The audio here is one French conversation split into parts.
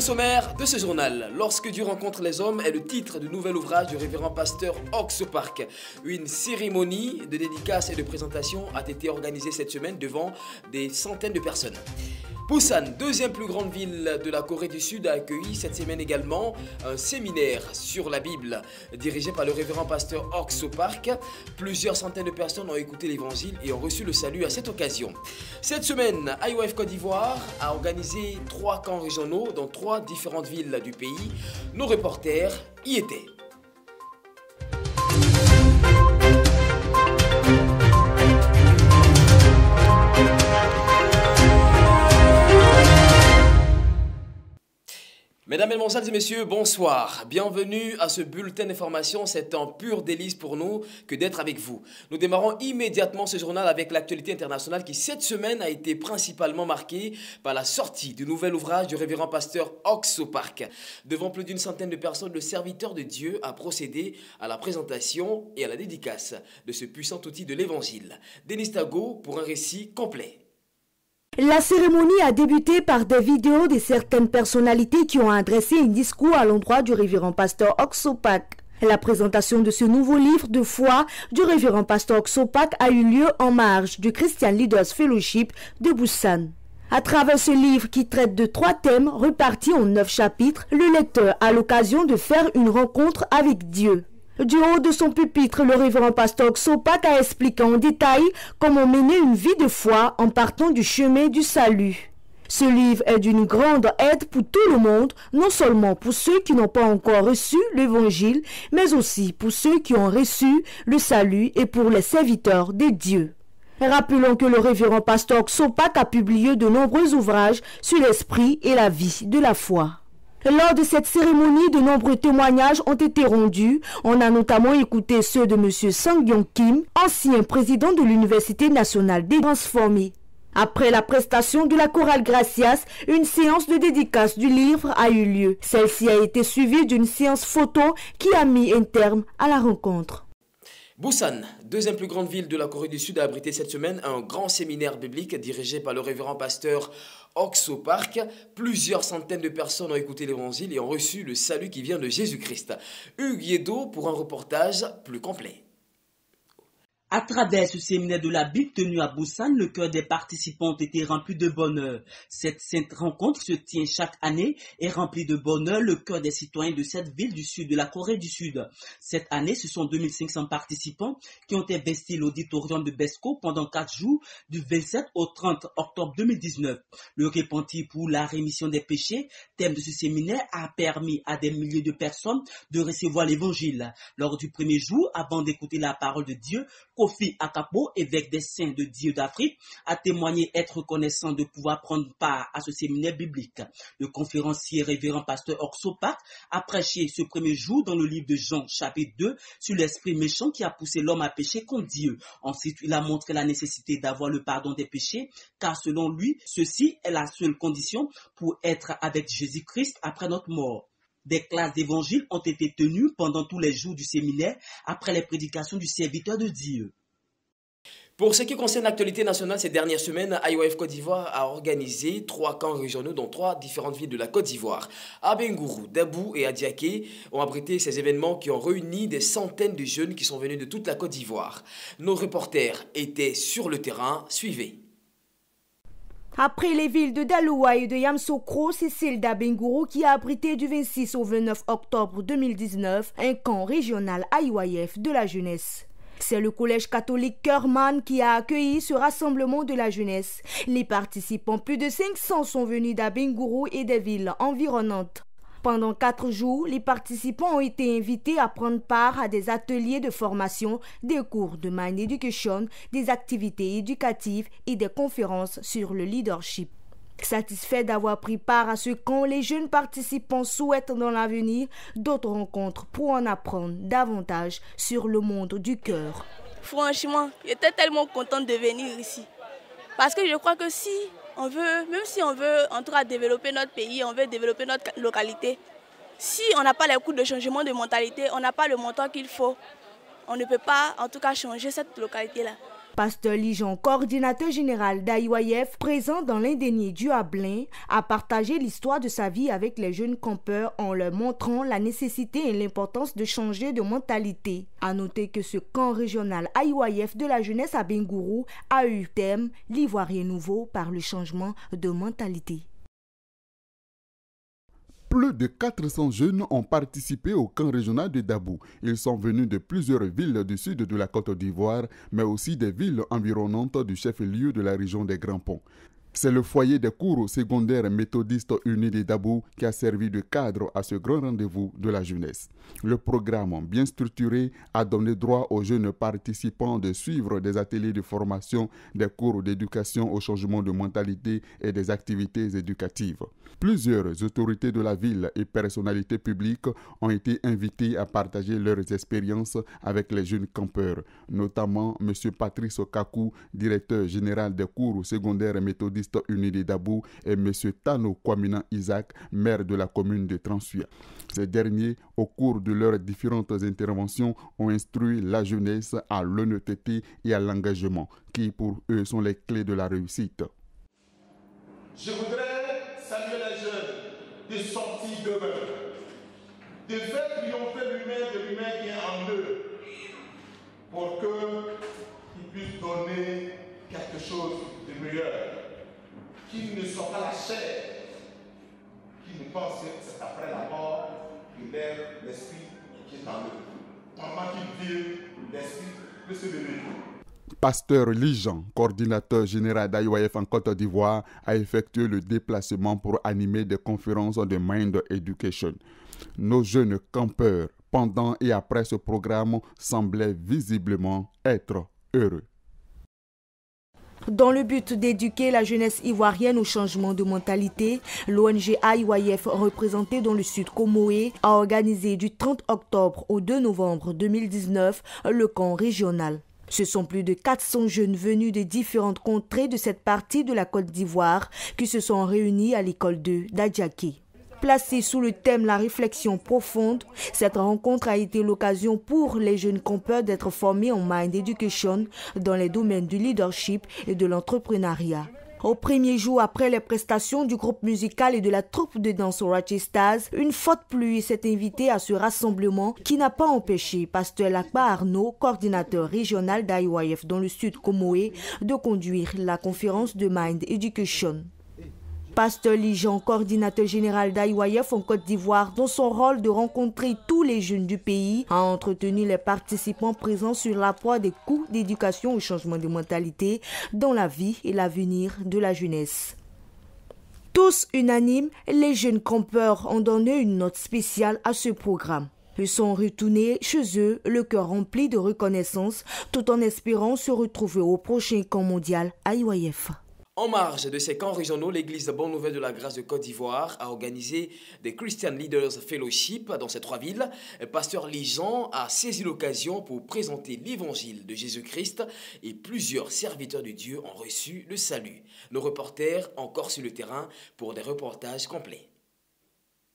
sommaire de ce journal, lorsque Dieu rencontre les hommes est le titre du nouvel ouvrage du révérend pasteur Oxopark. Une cérémonie de dédicace et de présentation a été organisée cette semaine devant des centaines de personnes. Busan, deuxième plus grande ville de la Corée du Sud, a accueilli cette semaine également un séminaire sur la Bible dirigé par le révérend pasteur Oxopark. Plusieurs centaines de personnes ont écouté l'évangile et ont reçu le salut à cette occasion. Cette semaine, IOF Côte d'Ivoire a organisé 3 camps régionaux dans 3 différentes villes du pays. Nos reporters y étaient. Mesdames, Mesdemoiselles et Messieurs, bonsoir. Bienvenue à ce bulletin d'information. C'est un pur délice pour nous que d'être avec vous. Nous démarrons immédiatement ce journal avec l'actualité internationale qui, cette semaine, a été principalement marquée par la sortie du nouvel ouvrage du révérend pasteur Oxopark. Devant plus d'une centaine de personnes, le serviteur de Dieu a procédé à la présentation et à la dédicace de ce puissant outil de l'évangile. Denis Tago pour un récit complet. La cérémonie a débuté par des vidéos de certaines personnalités qui ont adressé un discours à l'endroit du révérend pasteur Oxopark. La présentation de ce nouveau livre de foi du révérend pasteur Oxopark a eu lieu en marge du Christian Leaders Fellowship de Busan. À travers ce livre qui traite de 3 thèmes repartis en 9 chapitres, le lecteur a l'occasion de faire une rencontre avec Dieu. Du haut de son pupitre, le révérend pasteur Oxopark a expliqué en détail comment mener une vie de foi en partant du chemin du salut. Ce livre est d'une grande aide pour tout le monde, non seulement pour ceux qui n'ont pas encore reçu l'évangile, mais aussi pour ceux qui ont reçu le salut et pour les serviteurs de Dieu. Rappelons que le révérend pasteur Oxopark a publié de nombreux ouvrages sur l'esprit et la vie de la foi. Lors de cette cérémonie, de nombreux témoignages ont été rendus. On a notamment écouté ceux de M. Sang-Yong Kim, ancien président de l'Université nationale des transformés. Après la prestation de la chorale Gracias, une séance de dédicace du livre a eu lieu. Celle-ci a été suivie d'une séance photo qui a mis un terme à la rencontre. Busan, deuxième plus grande ville de la Corée du Sud, a abrité cette semaine un grand séminaire biblique dirigé par le révérend pasteur Oxopark. Plusieurs centaines de personnes ont écouté l'évangile et ont reçu le salut qui vient de Jésus-Christ. Hugues Yedo pour un reportage plus complet. À travers ce séminaire de la Bible tenu à Busan, le cœur des participants ont été rempli de bonheur. Cette sainte rencontre se tient chaque année et remplit de bonheur le cœur des citoyens de cette ville du sud de la Corée du Sud. Cette année, ce sont 2500 participants qui ont investi l'auditorium de Besco pendant 4 jours, du 27 au 30 octobre 2019. Le repentir pour la rémission des péchés, thème de ce séminaire, a permis à des milliers de personnes de recevoir l'évangile. Lors du premier jour, avant d'écouter la parole de Dieu, Kofi Akapo, évêque des saints de Dieu d'Afrique, a témoigné être reconnaissant de pouvoir prendre part à ce séminaire biblique. Le conférencier révérend pasteur Oxopark a prêché ce premier jour dans le livre de Jean, chapitre 2, sur l'esprit méchant qui a poussé l'homme à pécher contre Dieu. Ensuite, il a montré la nécessité d'avoir le pardon des péchés, car selon lui, ceci est la seule condition pour être avec Jésus-Christ après notre mort. Des classes d'évangile ont été tenues pendant tous les jours du séminaire après les prédications du serviteur de Dieu. Pour ce qui concerne l'actualité nationale, ces dernières semaines, IOF Côte d'Ivoire a organisé 3 camps régionaux dans 3 différentes villes de la Côte d'Ivoire. Abengourou, Dabou et Adiaké ont abrité ces événements qui ont réuni des centaines de jeunes qui sont venus de toute la Côte d'Ivoire. Nos reporters étaient sur le terrain. Suivez. Après les villes de Dalouaï et de Yamsokro, c'est celle d'Abengourou qui a abrité du 26 au 29 octobre 2019 un camp régional IOF de la jeunesse. C'est le collège catholique Kerman qui a accueilli ce rassemblement de la jeunesse. Les participants, plus de 500, sont venus d'Abengourou et des villes environnantes. Pendant 4 jours, les participants ont été invités à prendre part à des ateliers de formation, des cours de Mind Education, des activités éducatives et des conférences sur le leadership. Satisfaits d'avoir pris part à ce camp, les jeunes participants souhaitent dans l'avenir d'autres rencontres pour en apprendre davantage sur le monde du cœur. Franchement, j'étais tellement contente de venir ici. Parce que je crois que si on veut, même si on veut en tout cas développer notre pays, on veut développer notre localité, si on n'a pas les coûts de changement de mentalité, on n'a pas le montant qu'il faut, on ne peut pas en tout cas changer cette localité-là. Pasteur Lijon, coordinateur général d'IYF, présent dans l'indénié du Ablin, a partagé l'histoire de sa vie avec les jeunes campeurs en leur montrant la nécessité et l'importance de changer de mentalité. À noter que ce camp régional IYF de la jeunesse à Bingourou a eu thème l'Ivoirien nouveau par le changement de mentalité. Plus de 400 jeunes ont participé au camp régional de Dabou. Ils sont venus de plusieurs villes du sud de la Côte d'Ivoire, mais aussi des villes environnantes du chef-lieu de la région des Grands Ponts. C'est le foyer des cours secondaires méthodistes unis de Dabou qui a servi de cadre à ce grand rendez-vous de la jeunesse. Le programme bien structuré a donné droit aux jeunes participants de suivre des ateliers de formation, des cours d'éducation au changement de mentalité et des activités éducatives. Plusieurs autorités de la ville et personnalités publiques ont été invitées à partager leurs expériences avec les jeunes campeurs, notamment M. Patrice Okaku, directeur général des cours secondaires méthodistes unis de Dabou, et M. Tano Kwamina Isaac, maire de la commune de Transuya. Ces derniers, au cours de leurs différentes interventions, ont instruit la jeunesse à l'honnêteté et à l'engagement, qui pour eux sont les clés de la réussite. Je voudrais saluer les jeunes de sortir demain, de faire triompher l'humain qui est en eux, pour qu'ils puissent donner quelque chose de meilleur, qu'ils ne soient pas la chair, qu'ils ne pensent que c'est après la mort qu'ils lèvent l'esprit qui est en eux. Pendant qu'ils vivent, l'esprit peut se lever. Pasteur Lijon, coordinateur général d'IYF en Côte d'Ivoire, a effectué le déplacement pour animer des conférences de Mind Education. Nos jeunes campeurs, pendant et après ce programme, semblaient visiblement être heureux. Dans le but d'éduquer la jeunesse ivoirienne au changement de mentalité, l'ONG IYF, représentée dans le sud Comoé, a organisé du 30 octobre au 2 novembre 2019 le camp régional. Ce sont plus de 400 jeunes venus de différentes contrées de cette partie de la Côte d'Ivoire qui se sont réunis à l'école 2 d'Adjaké. Placée sous le thème La réflexion profonde, cette rencontre a été l'occasion pour les jeunes campeurs d'être formés en Mind Education dans les domaines du leadership et de l'entrepreneuriat. Au premier jour après les prestations du groupe musical et de la troupe de danse Ratchistas, une forte pluie s'est invitée à ce rassemblement qui n'a pas empêché Pasteur Lakba Arnaud, coordinateur régional d'IYF dans le sud Comoé, de conduire la conférence de Mind Education. Pasteur Lijon, coordinateur général d'IYF en Côte d'Ivoire, dans son rôle de rencontrer tous les jeunes du pays, a entretenu les participants présents sur l'apport des cours d'éducation au changement de mentalité dans la vie et l'avenir de la jeunesse. Tous unanimes, les jeunes campeurs ont donné une note spéciale à ce programme. Ils sont retournés chez eux, le cœur rempli de reconnaissance, tout en espérant se retrouver au prochain camp mondial IYF. En marge de ces camps régionaux, l'église Bonne Nouvelle de la Grâce de Côte d'Ivoire a organisé des Christian Leaders Fellowship dans ces 3 villes. Pasteur Lijon a saisi l'occasion pour présenter l'évangile de Jésus-Christ et plusieurs serviteurs de Dieu ont reçu le salut. Nos reporters encore sur le terrain pour des reportages complets.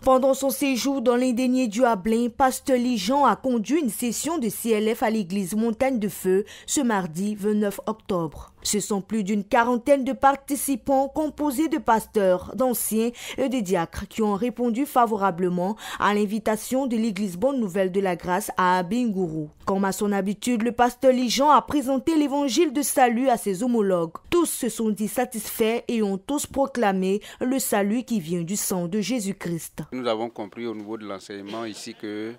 Pendant son séjour dans l'indénié du Ablin, Pasteur Lijon a conduit une session de CLF à l'église Montagne de Feu ce mardi 29 octobre. Ce sont plus d'une quarantaine de participants composés de pasteurs, d'anciens et de diacres qui ont répondu favorablement à l'invitation de l'église Bonne Nouvelle de la Grâce à Bingourou. Comme à son habitude, le pasteur Lijon a présenté l'évangile de salut à ses homologues. Tous se sont dit satisfaits et ont tous proclamé le salut qui vient du sang de Jésus-Christ. Nous avons compris au niveau de l'enseignement ici que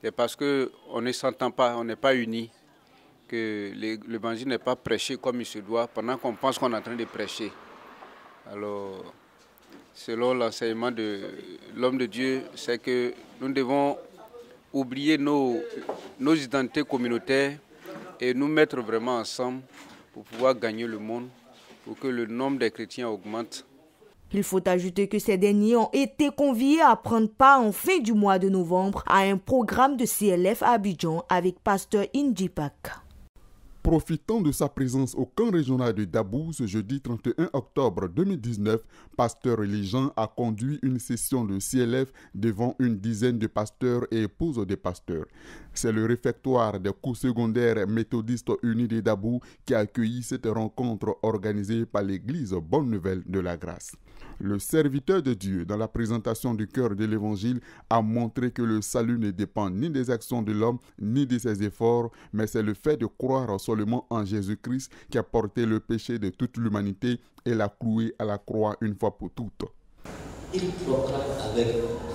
c'est parce qu'on ne s'entend pas, on n'est pas unis, que l'évangile n'est pas prêché comme il se doit pendant qu'on pense qu'on est en train de prêcher. Alors, selon l'enseignement de l'homme de Dieu, c'est que nous devons oublier nos identités communautaires et nous mettre vraiment ensemble pour pouvoir gagner le monde, pour que le nombre des chrétiens augmente. Il faut ajouter que ces derniers ont été conviés à prendre part en fin du mois de novembre à un programme de CLF à Abidjan avec pasteur Indjipak. Profitant de sa présence au camp régional de Dabou ce jeudi 31 octobre 2019, pasteur Lijon a conduit une session de CLF devant une dizaine de pasteurs et épouses des pasteurs. C'est le réfectoire des cours secondaires méthodistes unis de Dabou qui a accueilli cette rencontre organisée par l'église Bonne Nouvelle de la Grâce. Le serviteur de Dieu, dans la présentation du cœur de l'Évangile, a montré que le salut ne dépend ni des actions de l'homme, ni de ses efforts, mais c'est le fait de croire seulement en Jésus-Christ qui a porté le péché de toute l'humanité et l'a cloué à la croix une fois pour toutes. Il proclame avec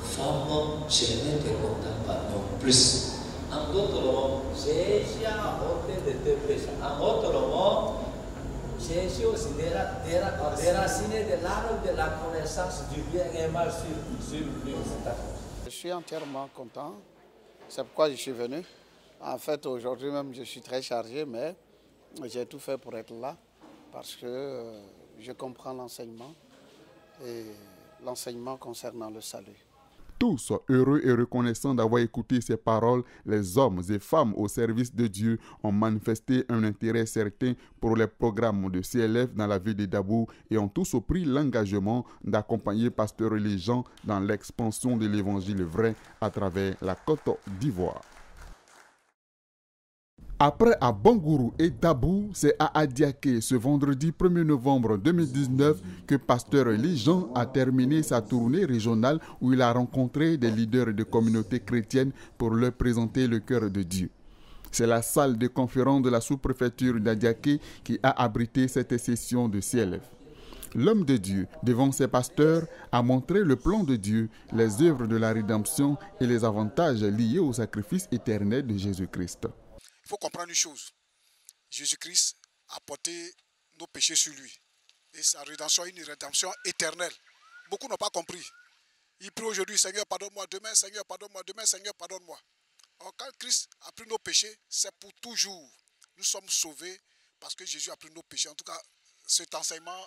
ferme, je ne te condamne pas non plus. En d'autres mots, Jésus a ôté de tes péchés. En d'autres mots, Jésus aussi déraciné de l'arbre de la connaissance du bien et mal sur lui. Je suis entièrement content. C'est pourquoi je suis venu. En fait, aujourd'hui même, je suis très chargé, mais j'ai tout fait pour être là parce que je comprends l'enseignement et l'enseignement concernant le salut. Tous, heureux et reconnaissants d'avoir écouté ces paroles, les hommes et femmes au service de Dieu ont manifesté un intérêt certain pour les programmes de CLF dans la ville de Dabou et ont tous pris l'engagement d'accompagner Pasteur Léjean dans l'expansion de l'évangile vrai à travers la Côte d'Ivoire. Après à Bangourou et Dabou, c'est à Adiaké ce vendredi 1er novembre 2019 que Pasteur Léjean a terminé sa tournée régionale où il a rencontré des leaders de communautés chrétiennes pour leur présenter le cœur de Dieu. C'est la salle de conférence de la sous-préfecture d'Adiaké qui a abrité cette session de CLF. L'homme de Dieu, devant ses pasteurs, a montré le plan de Dieu, les œuvres de la rédemption et les avantages liés au sacrifice éternel de Jésus-Christ. Il faut comprendre une chose. Jésus-Christ a porté nos péchés sur lui. Et sa rédemption est une rédemption éternelle. Beaucoup n'ont pas compris. Ils prient aujourd'hui, Seigneur, pardonne-moi. Demain, Seigneur, pardonne-moi. Demain, Seigneur, pardonne-moi. Alors, quand Christ a pris nos péchés, c'est pour toujours. Nous sommes sauvés parce que Jésus a pris nos péchés. En tout cas, cet enseignement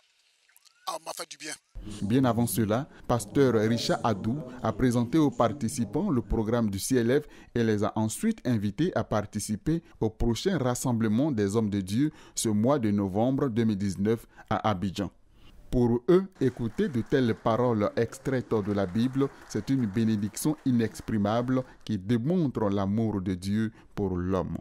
m'a fait du bien. Bien avant cela, Pasteur Richard Adou a présenté aux participants le programme du CLF et les a ensuite invités à participer au prochain rassemblement des hommes de Dieu ce mois de novembre 2019 à Abidjan. Pour eux, écouter de telles paroles extraites de la Bible, c'est une bénédiction inexprimable qui démontre l'amour de Dieu pour l'homme.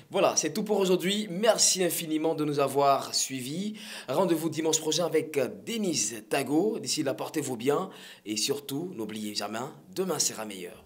Voilà, c'est tout pour aujourd'hui. Merci infiniment de nous avoir suivis. Rendez-vous dimanche prochain avec Denise Tago. D'ici là, portez-vous bien. Et surtout, n'oubliez jamais, demain sera meilleur.